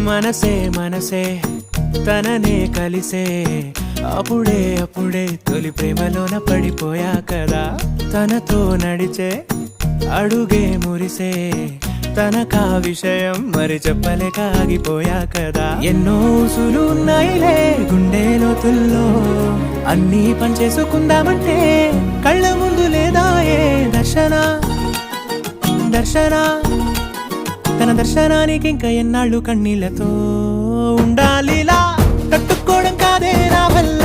మనసే మనసే తననే కలిసే అప్పుడే అప్పుడే తొలి ప్రేమలోన పడిపోయా కదా తనతో నడిచే అడుగే మురిసే తనకా విషయం మరి చెప్పలేక ఆగిపోయా కదా ఎన్నో ఊసులు ఉన్నాయిలే గుండె లోతుల్లో అన్నీ పనిచేసుకుందామంటే కళ్ళ ముందు లేదా ఏ దర్శన దర్శన తన దర్శనానికి ఇంకా ఎన్నాళ్ళు కన్నీళ్లతో ఉండాలిలా తట్టుకోవడం కాదే నా వల్ల